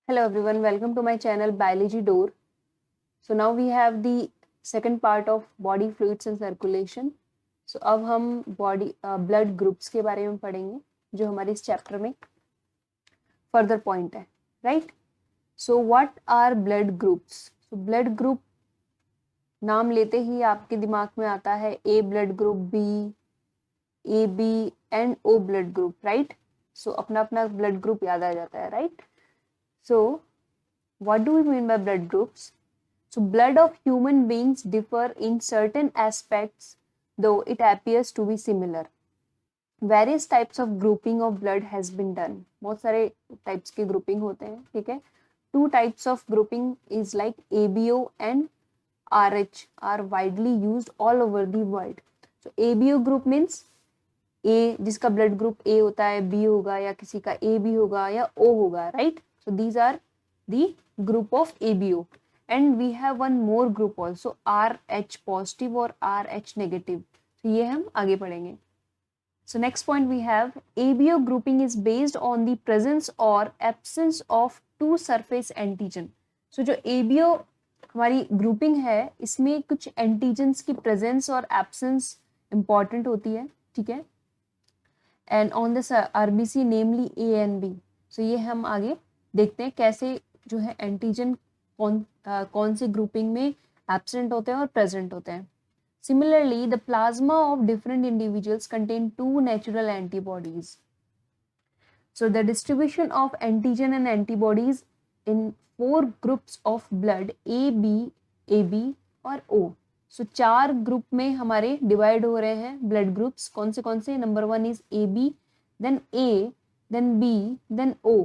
Hello everyone, welcome to my channel Biology Door. So now we have the second part of body fluids and circulation. So अब हम body blood groups के बारे में पढ़ेंगे जो हमारे इस चैप्टर में further point है, right? So what are blood groups? So blood group नाम लेते ही आपके दिमाग में आता है A blood group, B, AB and O blood group, right? So अपना अपना blood group याद आ जाता है, right? So what do we mean by blood groups? So blood of human beings differ in certain aspects, though it appears to be similar. Various types of grouping of blood has been done. बहुत सारे types के grouping होते हैं, ठीक है? Two types of grouping is like ABO and RH are widely used all over the world. So ABO group means A जिसका blood group A होता है, B होगा या किसी का AB होगा या O होगा, right? So these are the group of ABO. And we have one more group also, RH positive or RH negative. So ये हम आगे पढ़ेंगे. So next point we have ABO grouping is based on the presence or absence of two surface antigen. So जो ABO हमारी grouping है इसमें कुछ antigens की presence और absence important होती है, ठीक है? And on this RBC namely A and B. So ये हम आगे देखते हैं कैसे जो है एंटीजन कौन सी ग्रुपिंग में एब्सेंट होते हैं और प्रेजेंट होते हैं. Similarly, the plasma of different individuals contain two natural antibodies. So the distribution of antigen and antibodies in four groups of blood A, B, AB और O. So चार group में हमारे डिवाइड हो रहे हैं ब्लड ग्रुप्स. कौन से? Number 1 is AB, then A, then B, then O.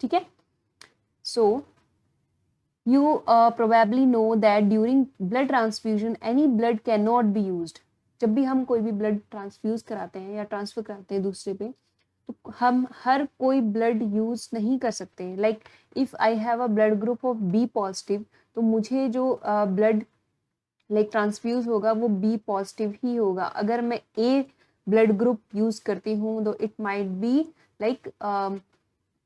ठीक है. So you probably know that during blood transfusion any blood cannot be used. जब भी हम कोई भी ब्लड ट्रांसफ्यूज कराते हैं या ट्रांसफर कराते हैं दूसरे पे तो हम हर कोई ब्लड यूज नहीं कर सकते. Like if I have a blood group of B positive तो मुझे जो ब्लड लाइक ट्रांसफ्यूज होगा वो बी पॉजिटिव ही होगा. अगर मैं ए ब्लड ग्रुप यूज करती हूँ तो it might be like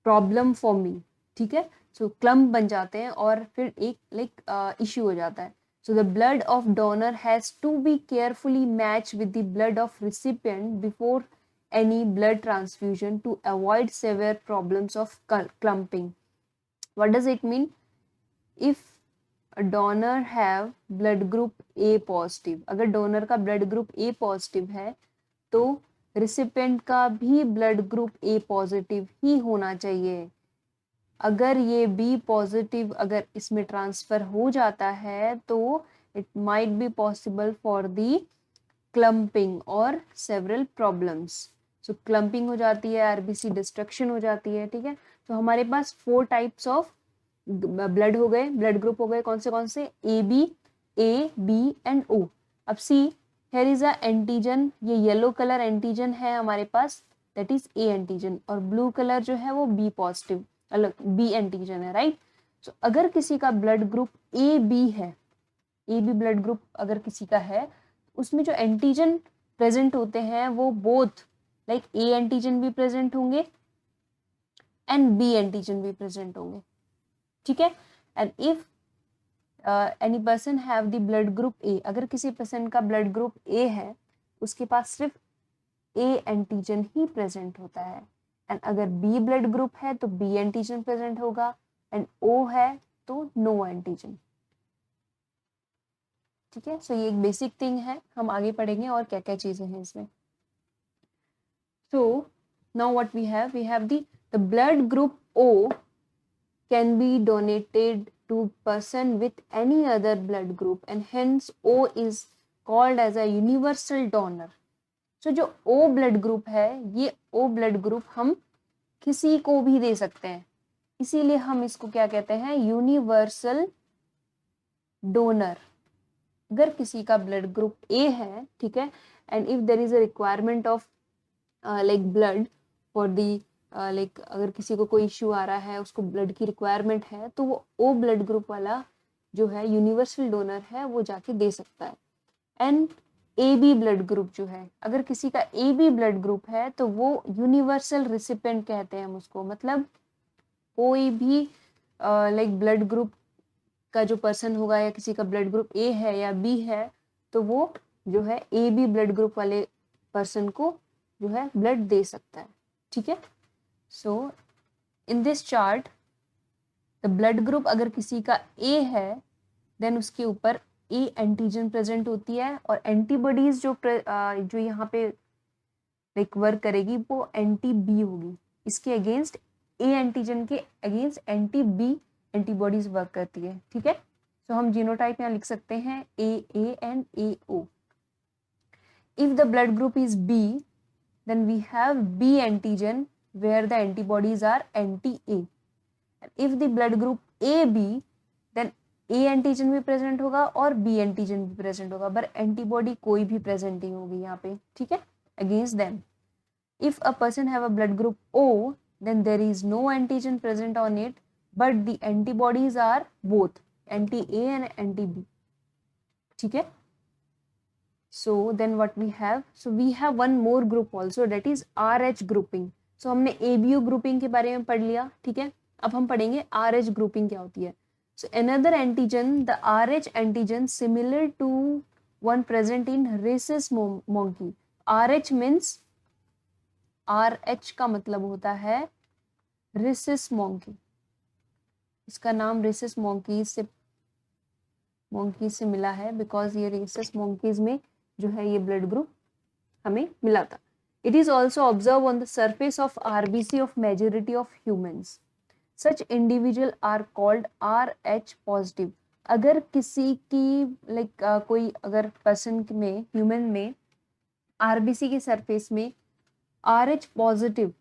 problem for me. ठीक है. सो क्लम्प बन जाते हैं और फिर एक लाइक इश्यू हो जाता है. So the blood of donor has to be carefully matched with the blood of recipient before any blood transfusion to avoid severe problems of clumping. What does it mean? If a donor have blood group A positive, अगर donor का blood group A positive है तो recipient का भी blood group A positive ही होना चाहिए. अगर ये बी पॉजिटिव अगर इसमें ट्रांसफर हो जाता है तो it might be possible for the clumping और सेवरल प्रॉब्लम्स. सो क्लम्पिंग हो जाती है, आरबीसी डिस्ट्रक्शन हो जाती है. ठीक है. तो हमारे पास 4 टाइप्स ऑफ ब्लड हो गए, ब्लड ग्रुप हो गए. कौन से? ए बी एंड ओ. अब see here is a antigen. ये येलो कलर एंटीजन है हमारे पास, दैट इज ए एंटीजन. और ब्लू कलर जो है वो बी पॉजिटिव अलग बी एंटीजन है, राइट. सो अगर किसी का ब्लड ग्रुप ए बी है, ए बी ब्लड ग्रुप अगर किसी का है उसमें जो एंटीजन प्रेजेंट होते हैं वो बोथ लाइक ए एंटीजन भी प्रेजेंट होंगे एंड बी एंटीजन भी प्रेजेंट होंगे. ठीक है. And if any person have the blood group ए, अगर किसी पर्सन का ब्लड ग्रुप ए है उसके पास सिर्फ ए एंटीजन ही प्रेजेंट होता है. एंड अगर बी ब्लड ग्रुप है तो बी एंटीजन प्रेजेंट होगा एंड ओ है तो नो एंटीजन. ठीक है. सो ये एक बेसिक थिंग है, हम आगे पढ़ेंगे और क्या क्या चीजें हैं इसमें. So now what we have the blood group O can be donated to person with any other blood group and hence O is called as a universal donor. So जो ओ ब्लड ग्रुप है ये ओ blood group हम किसी को भी दे सकते हैं, इसीलिए हम इसको क्या कहते हैं? Universal donor. अगर किसी का ब्लड ग्रुप ए है, ठीक है, and if there is a requirement of like blood for the like अगर किसी को कोई इश्यू आ रहा है, उसको ब्लड की रिक्वायरमेंट है तो वो ओ ब्लड ग्रुप वाला जो है यूनिवर्सल डोनर है वो जाके दे सकता है. And A B blood group जो है, अगर किसी का ए बी ब्लड ग्रुप है तो वो यूनिवर्सल रिसिपेंट कहते हैं हम उसको. मतलब कोई भी लाइक ब्लड ग्रुप का जो पर्सन होगा या किसी का ब्लड ग्रुप ए है या बी है, तो वो जो है ए बी ब्लड ग्रुप वाले पर्सन को जो है ब्लड दे सकता है, ठीक है। So in this chart the blood group अगर किसी का ए है देन उसके ऊपर ए एंटीजन प्रेजेंट होती है, और एंटीबॉडीज जो यहाँ पे लाइक वर्क करेगी वो एंटी बी होगी, इसके अगेंस्ट ए एंटीजन के against anti B antibodies work करती है, ठीक है। तो हम जीनोटाइप यहाँ लिख सकते हैं A and A O. If the blood group is B then we have B antigen where the antibodies are anti-A. If the blood group AB, then A antigen भी present होगा और B antigen भी present होगा, पर antibody कोई भी present नहीं होगी यहाँ पे, ठीक है, against them. If a person have a blood group O, then there is no antigen present on it, but the antibodies are both anti-A and anti-B, ठीक है. So then what we have? So we have one more group also, that is RH grouping. So हमने ABO grouping के बारे में पढ़ लिया, ठीक है। अब हम पढ़ेंगे RH grouping क्या होती है. So another antigen, the RH antigen similar to one present in rhesus monkey. RH means RH का मतलब होता है rhesus monkey. इसका नाम rhesus monkey से मिला है बिकॉज ये rhesus monkeys में जो है ये ब्लड ग्रुप हमें मिला था. It is also observe on the surface of RBC of majority of humans. Such individual are called RH positive. अगर किसी की लाइक कोई अगर पर्सन में ह्यूमन में RBC के सरफेस में RH पॉजिटिव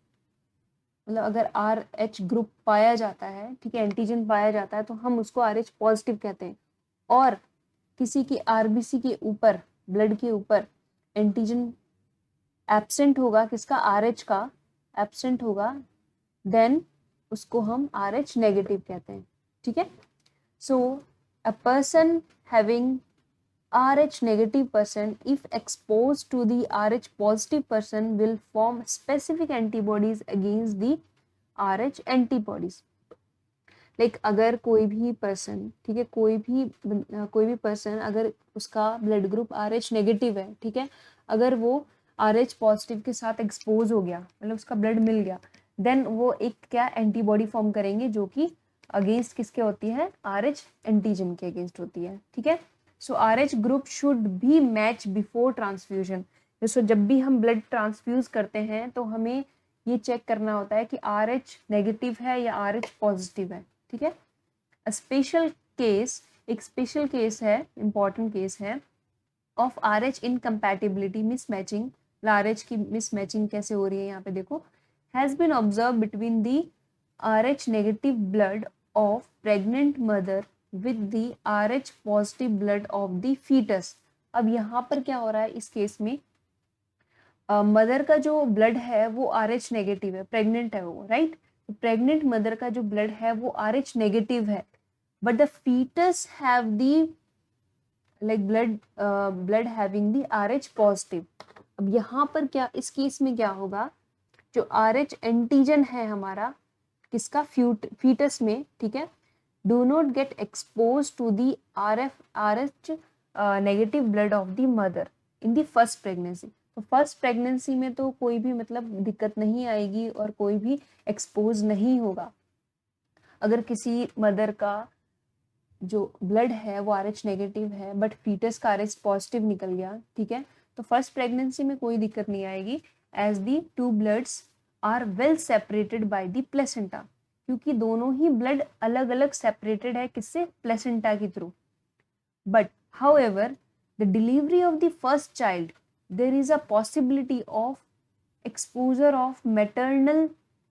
मतलब अगर RH ग्रुप पाया जाता है, ठीक है, एंटीजन पाया जाता है, तो हम उसको RH पॉजिटिव कहते हैं. और किसी की RBC के ऊपर ब्लड के ऊपर एंटीजन एब्सेंट होगा, किसका RH का एब्सेंट होगा, देन उसको हम RH नेगेटिव कहते हैं, ठीक है. So a person having RH negative person, if exposed to the RH positive person, will form specific antibodies against the RH antibodies. Like अगर कोई भी पर्सन, ठीक है, कोई भी पर्सन अगर उसका ब्लड ग्रुप RH नेगेटिव है, ठीक है, अगर वो RH पॉजिटिव के साथ एक्सपोज हो गया, मतलब उसका ब्लड मिल गया, देन वो एक क्या एंटीबॉडी फॉर्म करेंगे जो कि अगेंस्ट किसके होती है, RH एंटीजन के अगेंस्ट होती है, ठीक है. सो RH group should be match before transfusion. जैसे जब भी हम ब्लड ट्रांसफ्यूज करते हैं तो हमें ये चेक करना होता है कि RH नेगेटिव है या RH पॉजिटिव है, ठीक है. स्पेशल केस, एक स्पेशल केस है, इंपॉर्टेंट केस है of RH incompatibility mismatching. RH की मिसमैचिंग कैसे हो रही है यहाँ पे देखो. Has been observe between the RH negative blood of pregnant mother with the RH positive blood of the foetus. अब यहाँ पर क्या हो रहा है इस केस में, मदर का जो ब्लड है वो RH नेगेटिव है, प्रेग्नेंट है वो, राइट. प्रेग्नेंट मदर का जो ब्लड है वो RH नेगेटिव है, but the foetus have the like blood having the RH positive. अब यहाँ पर क्या इस केस में क्या होगा, जो RH एंटीजन है हमारा किसका फीटस में, ठीक है, do not get expose to the RH negative blood of the mother in the first pregnancy. तो फर्स्ट प्रेगनेंसी में तो कोई भी मतलब दिक्कत नहीं आएगी और कोई भी एक्सपोज नहीं होगा. अगर किसी मदर का जो ब्लड है वो RH नेगेटिव है बट फीटस का RH पॉजिटिव निकल गया, ठीक है, तो फर्स्ट प्रेगनेंसी में कोई दिक्कत नहीं आएगी as the two bloods are well separated by the placenta, क्योंकि दोनों ही ब्लड अलग अलग सेपरेटेड है किससे, प्लेसेंटा के through. But however the delivery of the first child there is a possibility of exposure of maternal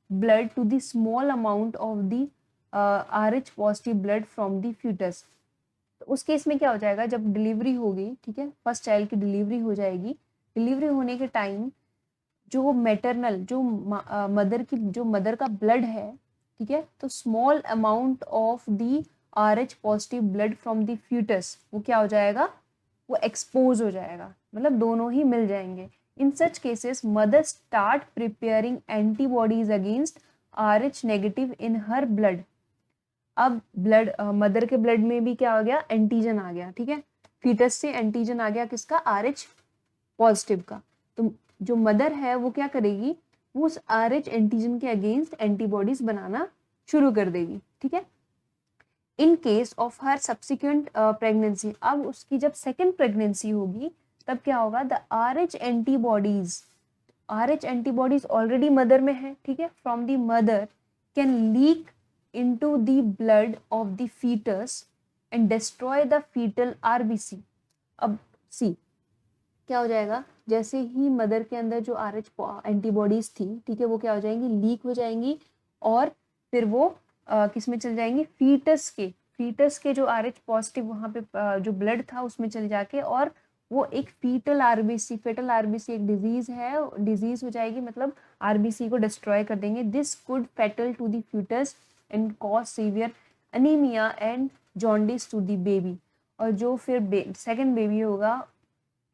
blood to the small amount of the RH positive blood from the fetus. तो उस case में क्या हो जाएगा, जब delivery होगी, ठीक है, फर्स्ट चाइल्ड की डिलीवरी हो जाएगी, डिलीवरी होने के टाइम जो मैटरनल जो मदर का ब्लड है, ठीक है, तो small amount of the RH positive blood from the foetus वो क्या हो जाएगा, वो एक्सपोज हो जाएगा, मतलब दोनों ही मिल जाएंगे. In such cases mother start preparing antibodies against RH negative in her blood. अब ब्लड मदर के ब्लड में भी क्या हो गया, एंटीजन आ गया, ठीक है, फीटस से एंटीजन आ गया किसका, RH पॉजिटिव का। तो जो मदर है वो क्या करेगी, वो उस RH एंटीजन के अगेंस्ट एंटीबॉडीज बनाना शुरू कर देगी, ठीक है। In case of her subsequent pregnancy, अब उसकी जब सेकेंड प्रेगनेंसी होगी तब क्या होगा, the RH antibodies, RH antibodies already mother में है, ठीक है, from the mother can leak into the blood of the foetus and destroy the foetal RBC। अब सी क्या हो जाएगा, जैसे ही मदर के अंदर जो RH एंटीबॉडीज थी, ठीक है, वो क्या हो जाएंगी, लीक हो जाएंगी और फिर वो किस में चल जाएंगे, फीटस के जो RH पॉजिटिव वहां पे जो ब्लड था उसमें चल जाके, और वो एक फीटल RBC एक डिजीज है, डिजीज हो जाएगी, मतलब RBC को डिस्ट्रॉय कर देंगे। This could fatal to the foetus and cause severe anaemia and jaundice to the baby. और जो फिर सेकेंड बेबी होगा,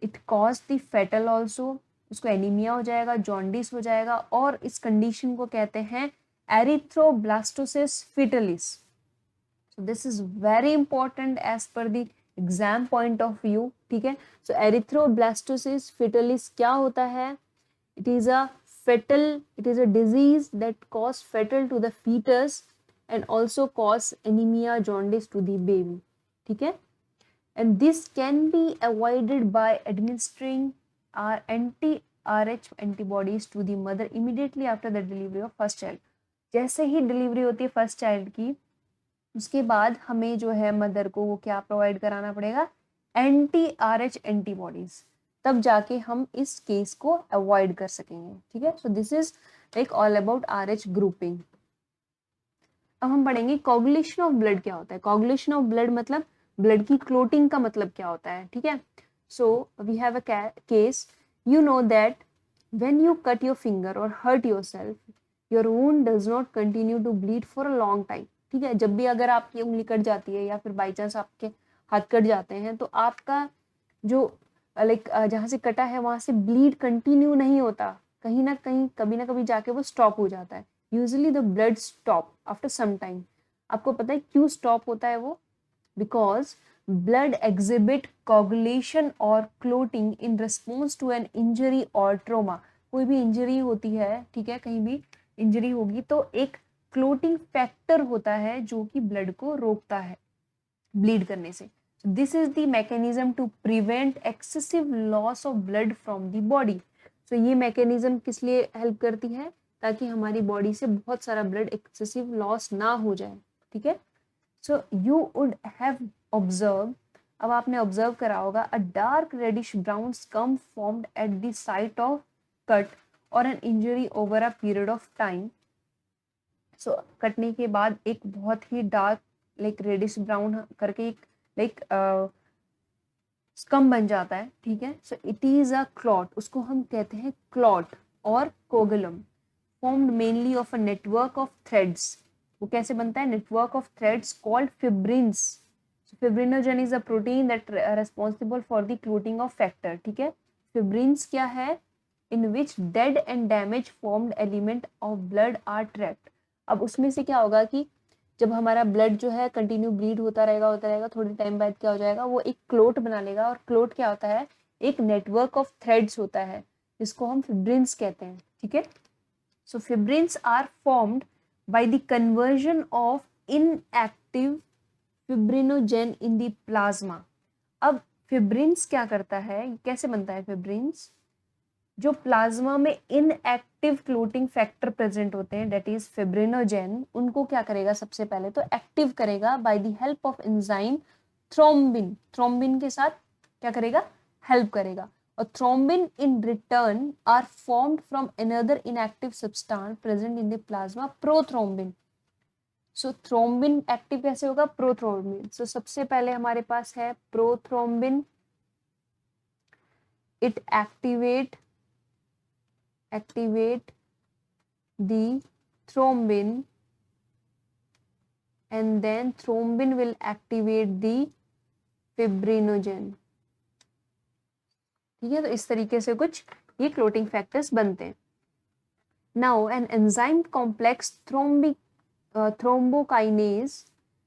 it cause the fatal also, उसको एनीमिया हो जाएगा, जॉन्डिस हो जाएगा, और इस कंडीशन को कहते हैं erythroblastosis fetalis. So this is very important as per the exam point of view, ठीक है। सो एरिथ्रोब्लास्टोसिस फीटलिस क्या होता है, it is a disease that cause fatal to the foetus and also cause anaemia jaundice to the baby, ठीक है। And this can be avoided by administering our anti-RH antibodies to the mother immediately after the delivery of first child। जैसे ही delivery होती है first child की, उसके बाद हमें जो है मदर को वो क्या प्रोवाइड कराना पड़ेगा, anti-RH एंटीबॉडीज, तब जाके हम इस केस को अवॉइड कर सकेंगे, ठीक है। So this is like all about RH grouping. अब हम पढ़ेंगे कोगुलेशन ऑफ ब्लड क्या होता है। कोगुलेशन ऑफ ब्लड मतलब ब्लड की क्लोटिंग का मतलब क्या होता है, ठीक है। So we have a case, you know that when you cut your finger और hurt yourself, your wound does not continue to bleed for a long time, ठीक है। जब भी अगर आपकी उंगली कट जाती है या फिर बाई चांस आपके हाथ कट जाते हैं, तो आपका जो लाइक जहाँ से कटा है वहां से ब्लीड कंटिन्यू नहीं होता, कहीं ना कहीं कभी ना कभी जाके वो स्टॉप हो जाता है। Usually the blood stop after some time. आपको पता है क्यों स्टॉप होता है वो, because blood exhibit coagulation or clotting in response to an injury or trauma। कोई भी इंजरी होती है, ठीक है, कहीं भी इंजरी होगी तो एक क्लोटिंग फैक्टर होता है जो कि ब्लड को रोकता है ब्लीड करने से। This is the mechanism to prevent excessive loss of blood from the body. So ये मैकेनिज्म किस लिए हेल्प करती है, ताकि हमारी बॉडी से बहुत सारा ब्लड एक्सेसिव लॉस ना हो जाए, ठीक है। So you would have observe, अब आपने ऑब्जर्व करा होगा, a dark reddish brown scum formed at the site of cut और an injury over a period of time. So कटने के बाद एक बहुत ही डार्क लाइक रेडिश ब्राउन करके एक लाइक स्कम बन जाता है, ठीक है। So it is a clot, उसको हम कहते हैं क्लॉट और coagulum, formed mainly of a network of threads. वो कैसे बनता है, network of threads called fibrins. Fibrinogen is a protein that responsible for the clotting of factor, ठीक है। फिब्रिन्स क्या है, in which dead and damage formed element of blood are trapped. अब उसमें से क्या होगा कि जब हमारा ब्लड जो है कंटिन्यू ब्लीड होता रहेगा, थोड़ी टाइम बाद क्या हो जाएगा, वो एक क्लोट बना लेगा। और क्लोट क्या होता है, एक नेटवर्क ऑफ थ्रेड्स होता है जिसको हम फिब्रिन्स कहते हैं, ठीक है। So fibrins are formed by the conversion of inactive fibrinogen in the plasma। अब फिब्रिन्स क्या करता है, कैसे बनता है फिब्रिन्स, जो प्लाज्मा में इनएक्टिव क्लोटिंग फैक्टर प्रेजेंट होते हैं डेट इज फिब्रिनोजेन, उनको क्या करेगा, सबसे पहले तो एक्टिव करेगा by the help of enzyme thrombin. Thrombin के साथ क्या करेगा, हेल्प करेगा। और thrombin in return are formed from another inactive substance present in the plasma, prothrombin. So thrombin active कैसे होगा, प्रोथ्रोम्बिन। सो सबसे पहले हमारे पास है prothrombin, it activate the thrombin and then thrombin will activate the fibrinogen, ठीक है। तो इस तरीके से कुछ ये क्लोटिंग फैक्टर्स बनते हैं। Now an enzyme complex thrombokinase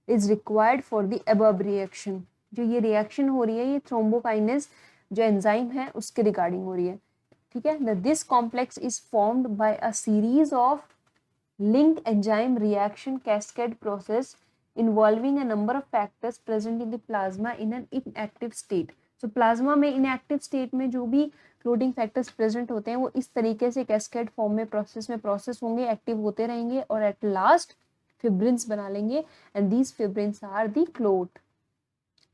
is required for the above reaction. जो ये रिएक्शन हो रही है ये थ्रोम्बोकाइनेज जो एंजाइम है उसके रिगार्डिंग हो रही है, ठीक है. This complex is formed by a series of linked enzyme reaction cascade process involving a number of factors present in the plasma in an inactive state. So plasma में inactive state में जो भी clotting factors present होते हैं वो इस तरीके से cascade form में process होंगे, active होते रहेंगे और at last fibrins बना लेंगे and these fibrins are the clot.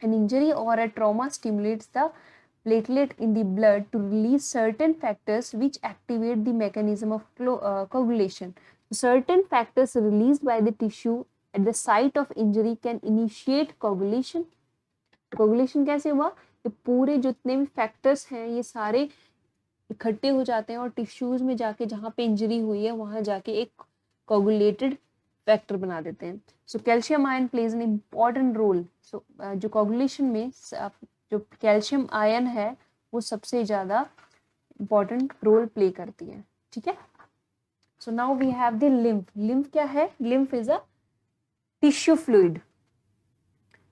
An injury or a trauma stimulates the platelet in the blood to release certain factors which activate the mechanism of coagulation. Certain factors released by the tissue at the site of injury can initiate coagulation. Coagulation कैसे हुआ? ये पूरे जितने भी factors हैं ये सारे इकट्ठे हो जाते हैं और टिश्यूज में जाके जहाँ पे इंजरी हुई है वहाँ जाके एक coagulated फैक्टर बना देते हैं. So calcium ion plays an important role. So जो कोगुलेशन में जो कैल्शियम आयन है वो सबसे ज़्यादा इम्पॉर्टेंट रोल प्ले करती है, ठीक है. So now we have the lymph. Lymph क्या है? Lymph is a tissue fluid.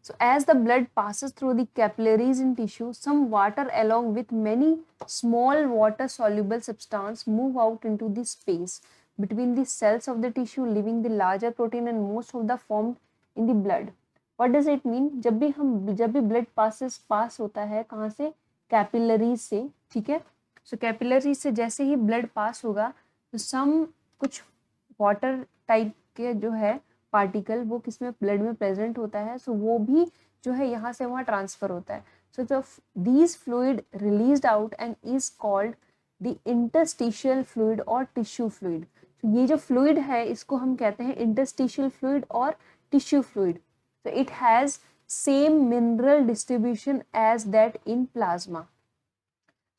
So as the blood passes through the capillaries in tissue, some water along with many small water soluble substance move out into the space between the cells of the tissue, leaving the larger protein and most of the formed in the blood. What does it mean? जब भी blood pass होता है कहाँ से? Capillaries से, ठीक है. सो capillaries से जैसे ही ब्लड पास होगा तो सम कुछ वाटर टाइप के जो है पार्टिकल वो किसमें ब्लड में प्रेजेंट होता है. सो वो भी जो है यहाँ से वहाँ ट्रांसफर होता है. सो जो these fluid released out and is called the interstitial fluid और टिश्यू फ्लूइड. तो ये जो फ्लूइड है इसको हम कहते हैं इंटरस्टिशियल फ्लूइड और tissue fluid. So it has same mineral distribution as that in plasma.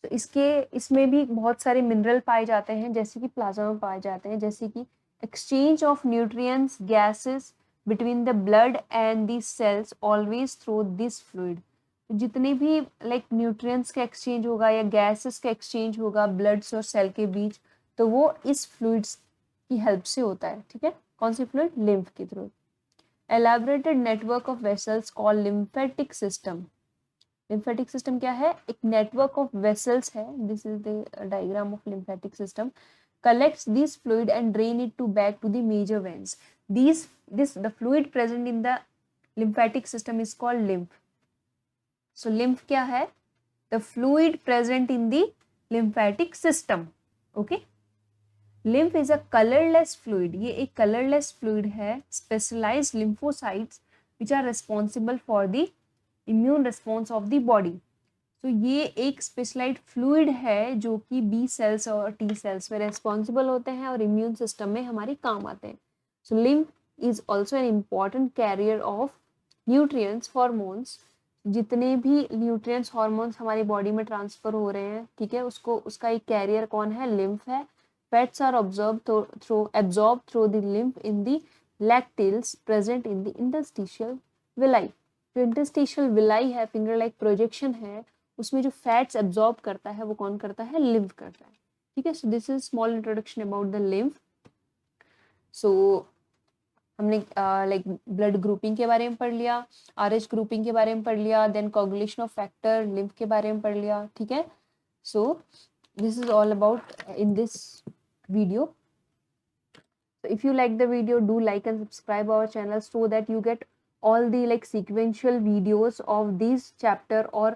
तो इसमें भी बहुत सारे मिनरल पाए जाते हैं जैसे कि प्लाज्मा में पाए जाते हैं, जैसे कि exchange of nutrients gases between the blood and the cells always through this fluid. जितने भी लाइक न्यूट्रिएंट्स का एक्सचेंज होगा या गैसेस का एक्सचेंज होगा ब्लड्स और सेल के बीच तो वो इस फ्लूइड्स की हेल्प से होता है, ठीक है. कौन सी फ्लूइड? लिम्फ के through. elaborated network of vessels called lymphatic system. lymphatic system क्या है? एक network of vessels है. This is the diagram of lymphatic system. Collects this fluid and drain it back to the major veins. The fluid present in the lymphatic system is called lymph. So lymph क्या है? The fluid present in the lymphatic system. Okay. Lymph is a colourless fluid. ये एक colourless fluid है. Specialised lymphocytes which are responsible for the immune response of the body. तो ये एक specialised fluid है जो कि बी सेल्स और टी सेल्स में रिस्पॉन्सिबल होते हैं और इम्यून सिस्टम में हमारे काम आते हैं. So lymph is also an important carrier of nutrients hormones. जितने भी न्यूट्रिएंट्स हॉर्मोन्स हमारी बॉडी में ट्रांसफर हो रहे हैं, ठीक है, उसका एक कैरियर कौन है? लिम्फ है. Fats are absorbed through the lymph in the lacteals present in the interstitial villi. जो interstitial villi है, finger like projection है, उसमें जो fats absorb करता है वो कौन करता है? lymph करता है, ठीक है. So this is small introduction about the lymph. So हमने like blood grouping के बारे में पढ़ लिया, RH grouping के बारे में पढ़ लिया, then coagulation of factor lymph के बारे में पढ़ लिया, ठीक है. So this is all about in this video. So if you like the video, do like and subscribe our channel so that you get all the like sequential videos of this chapter or